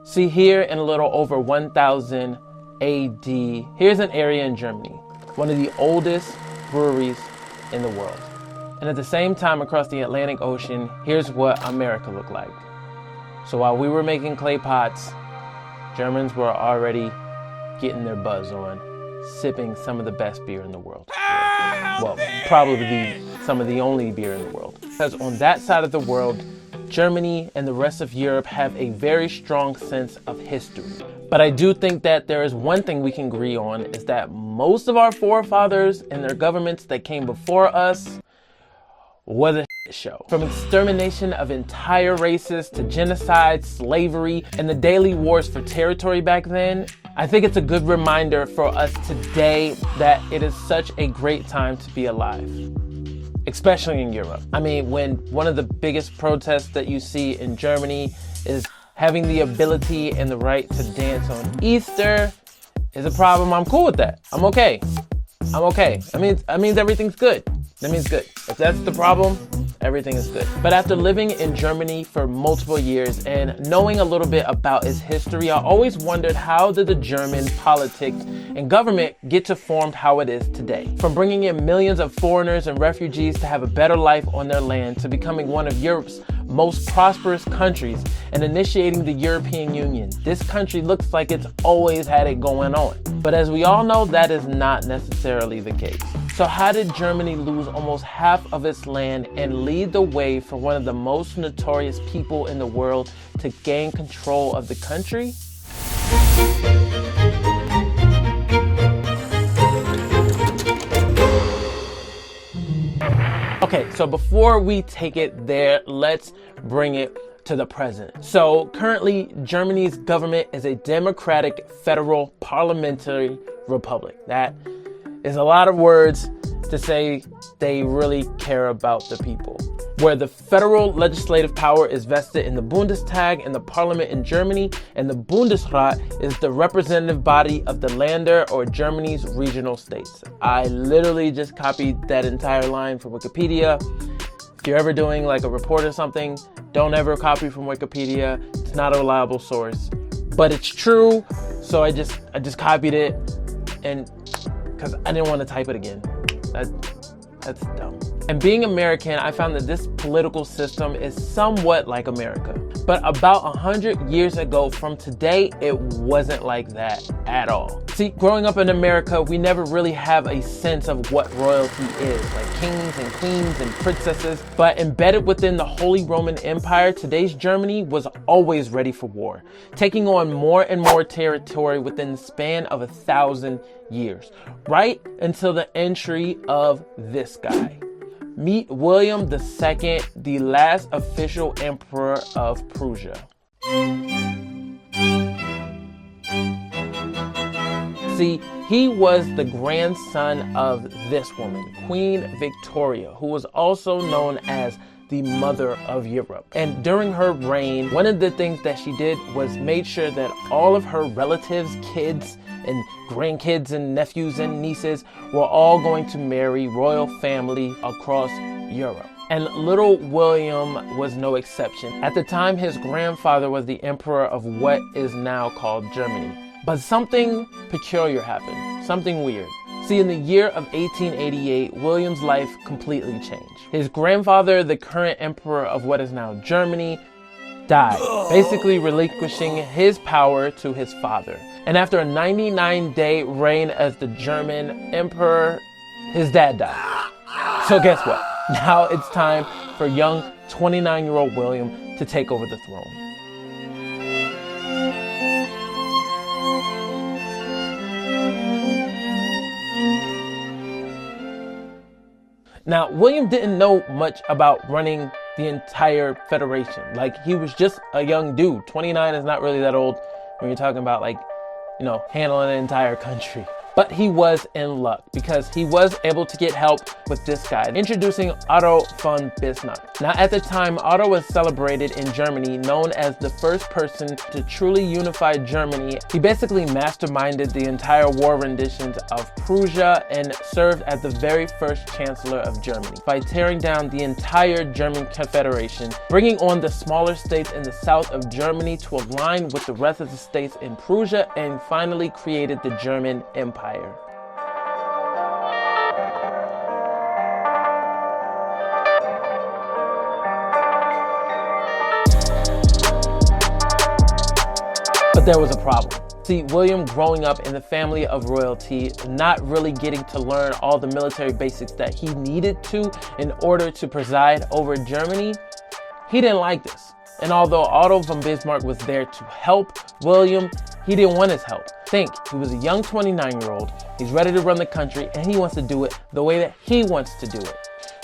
See, here in a little over 1000 AD, here's an area in Germany, one of the oldest breweries in the world. And at the same time, across the Atlantic Ocean, here's what America looked like. So while we were making clay pots, Germans were already getting their buzz on, sipping some of the best beer in the world. Well, probably some of the only beer in the world. Because on that side of the world, Germany and the rest of Europe have a very strong sense of history. But I do think that there is one thing we can agree on, is that most of our forefathers and their governments that came before us was a shit show. From extermination of entire races to genocide, slavery, and the daily wars for territory back then, I think it's a good reminder for us today that it is such a great time to be alive. Especially in Europe. I mean, when one of the biggest protests that you see in Germany is having the ability and the right to dance on Easter is a problem, I'm cool with that. I'm okay. That means everything's good. That means good. If that's the problem, everything is good. But after living in Germany for multiple years and knowing a little bit about its history, I always wondered, how did the German politics and government get to form how it is today? From bringing in millions of foreigners and refugees to have a better life on their land, to becoming one of Europe's most prosperous countries and initiating the European Union. This country looks like it's always had it going on. But as we all know, that is not necessarily the case. So how did Germany lose almost half of its land and lead the way for one of the most notorious people in the world to gain control of the country? Okay, so before we take it there, let's bring it to the present. So currently, Germany's government is a democratic federal parliamentary republic. That is a lot of words to say they really care about the people. Where the federal legislative power is vested in the Bundestag and the parliament in Germany, and the Bundesrat is the representative body of the Länder, or Germany's regional states. I literally just copied that entire line from Wikipedia. If you're ever doing like a report or something, don't ever copy from Wikipedia. It's not a reliable source, but it's true. So I just copied it, and because I didn't want to type it again. That's dumb. And being American, I found that this political system is somewhat like America. But about 100 years ago from today, it wasn't like that at all. See, growing up in America, we never really have a sense of what royalty is, like kings and queens and princesses. But embedded within the Holy Roman Empire, today's Germany was always ready for war, taking on more and more territory within the span of 1,000 years, right until the entry of this guy. Meet William II, the last official emperor of Prussia. See, he was the grandson of this woman, Queen Victoria, who was also known as the Mother of Europe. And during her reign, one of the things that she did was made sure that all of her relatives, kids, and grandkids and nephews and nieces were all going to marry royal family across Europe. And little William was no exception. At the time, his grandfather was the emperor of what is now called Germany. But something peculiar happened, something weird. See, in the year of 1888, William's life completely changed. His grandfather, the current emperor of what is now Germany, died, basically relinquishing his power to his father. And after a 99-day reign as the German emperor, his dad died. So guess what? Now it's time for young 29-year-old William to take over the throne. Now, William didn't know much about running the entire federation. Like, he was just a young dude. 29 is not really that old when you're talking about, like, you know, handling an entire country. But he was in luck because he was able to get help with this guy, introducing Otto von Bismarck. Now at the time, Otto was celebrated in Germany, known as the first person to truly unify Germany. He basically masterminded the entire war renditions of Prussia and served as the very first chancellor of Germany by tearing down the entire German Confederation, bringing on the smaller states in the south of Germany to align with the rest of the states in Prussia, and finally created the German Empire. But there was a problem. See, William, growing up in the family of royalty, not really getting to learn all the military basics that he needed to in order to preside over Germany, he didn't like this. And although Otto von Bismarck was there to help William, he didn't want his help. Think, he was a young 29-year-old, he's ready to run the country, and he wants to do it the way that he wants to do it.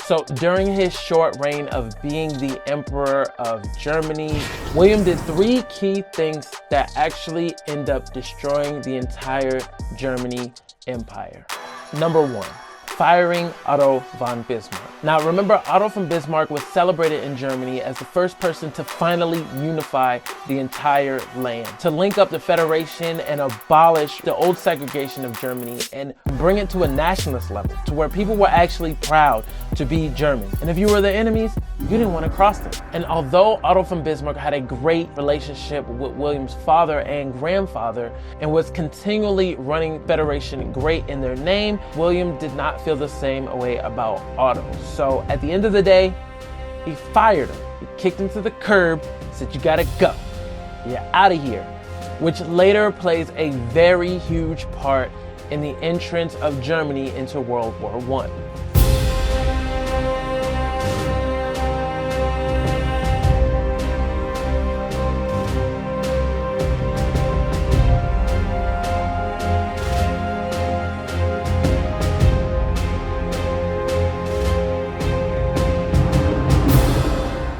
So during his short reign of being the Emperor of Germany, William did 3 key things that actually end up destroying the entire Germany Empire. Number 1, firing Otto von Bismarck. Now remember, Otto von Bismarck was celebrated in Germany as the first person to finally unify the entire land, to link up the Federation and abolish the old segregation of Germany and bring it to a nationalist level, to where people were actually proud to be German. And if you were the enemies, you didn't want to cross them. And although Otto von Bismarck had a great relationship with William's father and grandfather and was continually running Federation great in their name, William did not feel the same way about Otto. So at the end of the day, he fired him. He kicked him to the curb, said, "You gotta go. You're out of here," which later plays a very huge part in the entrance of Germany into World War I.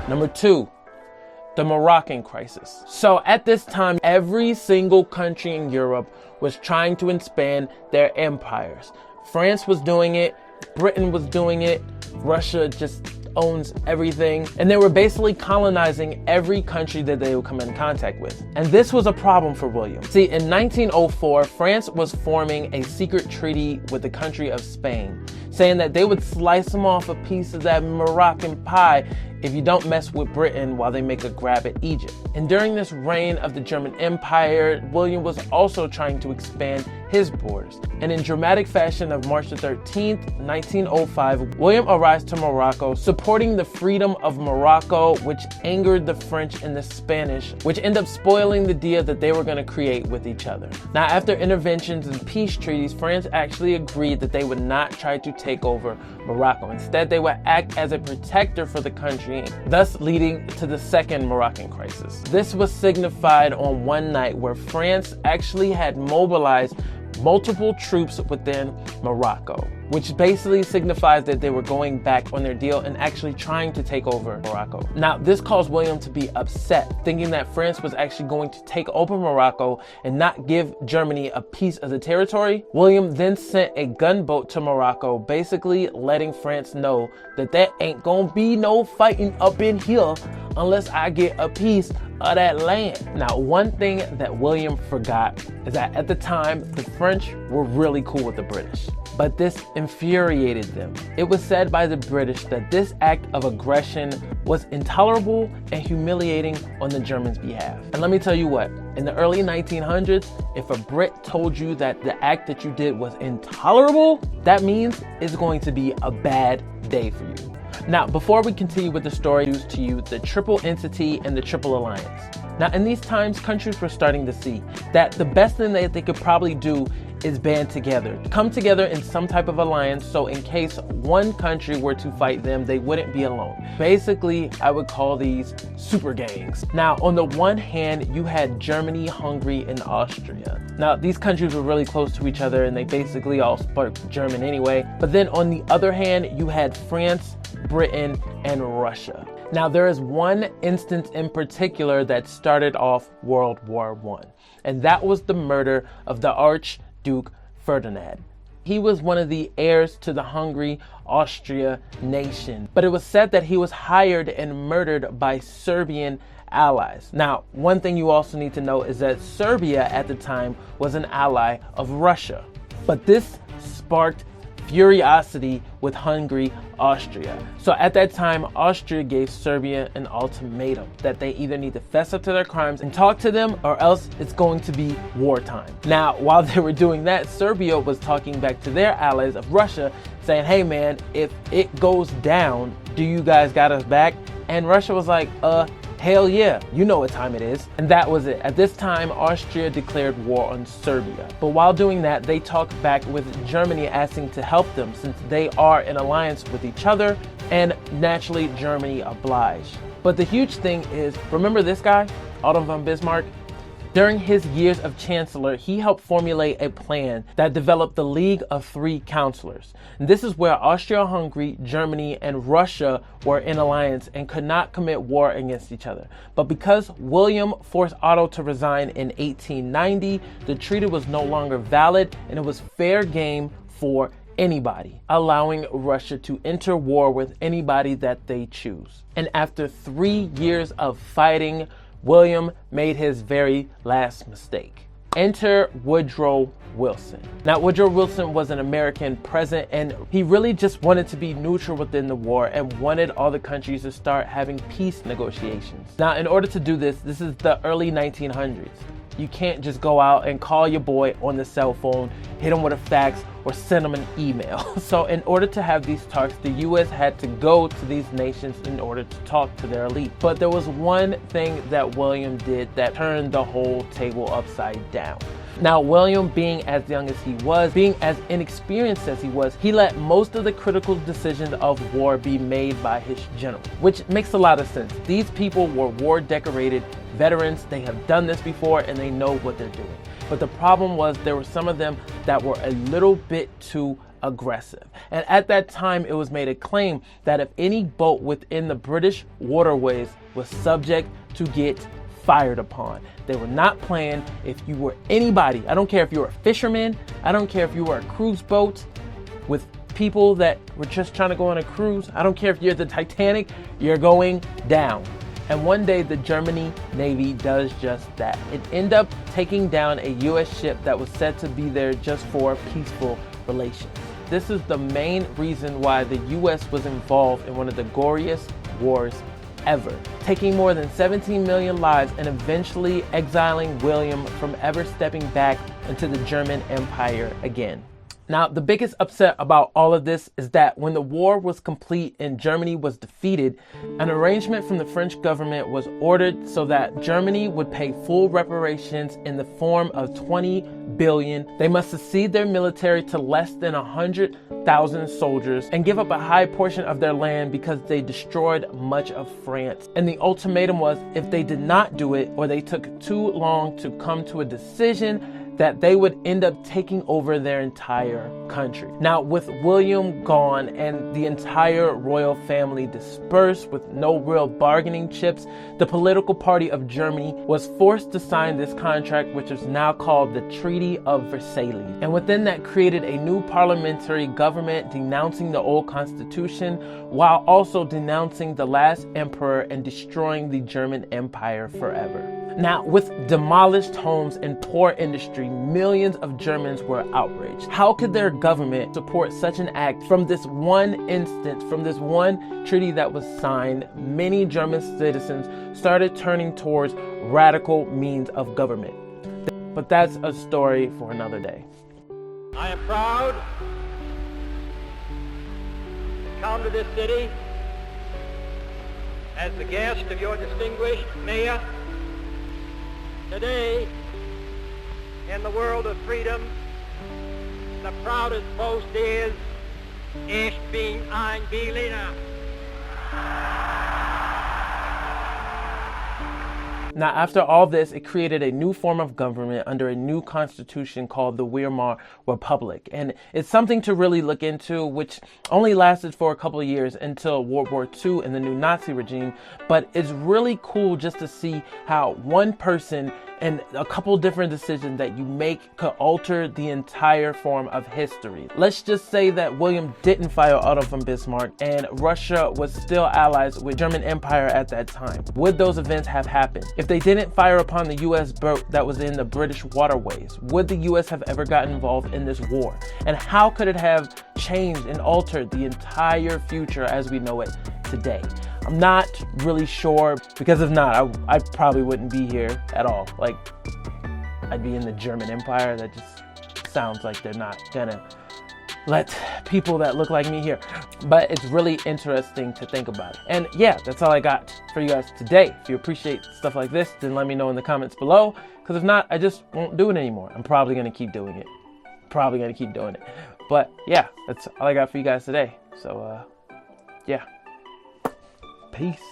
Number 2, the Moroccan Crisis. So at this time, every single country in Europe was trying to expand their empires. France was doing it, Britain was doing it, Russia just owns everything, and they were basically colonizing every country that they would come in contact with. And this was a problem for William. See, in 1904, France was forming a secret treaty with the country of Spain, saying that they would slice them off a piece of that Moroccan pie if you don't mess with Britain while they make a grab at Egypt. And during this reign of the German Empire, William was also trying to expand his borders. And in dramatic fashion of March the 13th, 1905, William arrives to Morocco, supporting the freedom of Morocco, which angered the French and the Spanish, which ended up spoiling the deal that they were going to create with each other. Now, after interventions and peace treaties, France actually agreed that they would not try to take over Morocco. Instead, they would act as a protector for the country, thus leading to the Second Moroccan Crisis. This was signified on one night where France actually had mobilized multiple troops within Morocco, which basically signifies that they were going back on their deal and actually trying to take over Morocco. Now, this caused William to be upset, thinking that France was actually going to take over Morocco and not give Germany a piece of the territory. William then sent a gunboat to Morocco, basically letting France know that there ain't gonna be no fighting up in here unless I get a piece of that land. Now, one thing that William forgot is that at the time, the French were really cool with the British, but this infuriated them. It was said by the British that this act of aggression was intolerable and humiliating on the Germans' behalf. And let me tell you what, in the early 1900s, if a Brit told you that the act that you did was intolerable, that means it's going to be a bad day for you. Now, before we continue with the story, I introduce to you the Triple Entity and the Triple Alliance. Now, in these times, countries were starting to see that the best thing that they could probably do is band together, come together in some type of alliance, so in case one country were to fight them, they wouldn't be alone. Basically, I would call these super gangs. Now, on the one hand, you had Germany, Hungary, and Austria. Now, these countries were really close to each other and they basically all spoke German anyway. But then on the other hand, you had France, Britain, and Russia. Now, there is one instance in particular that started off World War I, and that was the murder of the Archduke Ferdinand. He was one of the heirs to the Hungary-Austria nation, but it was said that he was hired and murdered by Serbian allies. Now, one thing you also need to know is that Serbia at the time was an ally of Russia, but this sparked furiosity with Hungary, Austria. So at that time, Austria gave Serbia an ultimatum that they either need to fess up to their crimes and talk to them, or else it's going to be wartime. Now, while they were doing that, Serbia was talking back to their allies of Russia, saying, hey man, if it goes down, do you guys got us back? And Russia was like, hell yeah, you know what time it is. And that was it. At this time, Austria declared war on Serbia. But while doing that, they talked back with Germany, asking to help them since they are in alliance with each other, and naturally Germany obliged. But the huge thing is, remember this guy, Otto von Bismarck? During his years of chancellor, he helped formulate a plan that developed the League of Three Counselors. And this is where Austria-Hungary, Germany, and Russia were in alliance and could not commit war against each other. But because William forced Otto to resign in 1890, the treaty was no longer valid, and it was fair game for anybody, allowing Russia to enter war with anybody that they choose. And after 3 years of fighting, William made his very last mistake. Enter Woodrow Wilson. Now, Woodrow Wilson was an American president, and he really just wanted to be neutral within the war and wanted all the countries to start having peace negotiations. Now, in order to do this is the early 1900s. You can't just go out and call your boy on the cell phone, hit him with a fax, or send him an email. So in order to have these talks, the US had to go to these nations in order to talk to their elite. But there was one thing that William did that turned the whole table upside down. Now, William, being as young as he was, being as inexperienced as he was, he let most of the critical decisions of war be made by his general, which makes a lot of sense. These people were war-decorated veterans. They have done this before and they know what they're doing. But the problem was there were some of them that were a little bit too aggressive. And at that time, it was made a claim that if any boat within the British waterways was subject to get fired upon, they were not playing. If you were anybody, I don't care if you were a fisherman, I don't care if you were a cruise boat with people that were just trying to go on a cruise, I don't care if you're the Titanic, you're going down. And one day the German Navy does just that. It ended up taking down a US ship that was said to be there just for peaceful relations. This is the main reason why the US was involved in one of the goriest wars ever, taking more than 17 million lives and eventually exiling William from ever stepping back into the German Empire again. Now, the biggest upset about all of this is that when the war was complete and Germany was defeated, an arrangement from the French government was ordered so that Germany would pay full reparations in the form of 20 billion. They must cede their military to less than 100,000 soldiers and give up a high portion of their land because they destroyed much of France. And the ultimatum was, if they did not do it, or they took too long to come to a decision, that they would end up taking over their entire country. Now, with William gone and the entire royal family dispersed with no real bargaining chips, the political party of Germany was forced to sign this contract, which is now called the Treaty of Versailles. And within that created a new parliamentary government denouncing the old constitution, while also denouncing the last emperor and destroying the German Empire forever. Now, with demolished homes and poor industry, millions of Germans were outraged. How could their government support such an act? From this one instance, from this one treaty that was signed, many German citizens started turning towards radical means of government. But that's a story for another day. I am proud to come to this city as the guest of your distinguished mayor. Today, in the world of freedom, the proudest boast is, Ich bin ein Berliner. Now, after all this, it created a new form of government under a new constitution called the Weimar Republic. And it's something to really look into, which only lasted for a couple of years until World War II and the new Nazi regime. But it's really cool just to see how one person and a couple different decisions that you make could alter the entire form of history. Let's just say that William didn't fire Otto von Bismarck and Russia was still allies with German Empire at that time. Would those events have happened? If they didn't fire upon the US boat that was in the British waterways, would the US have ever gotten involved in this war? And how could it have changed and altered the entire future as we know it today? I'm not really sure, because if not, I probably wouldn't be here at all. Like, I'd be in the German Empire. That just sounds like they're not gonna let people that look like me here. But it's really interesting to think about. And yeah, that's all I got for you guys today. If you appreciate stuff like this, then let me know in the comments below. Because if not, I just won't do it anymore. I'm probably gonna keep doing it. But yeah, that's all I got for you guys today. So yeah. Peace.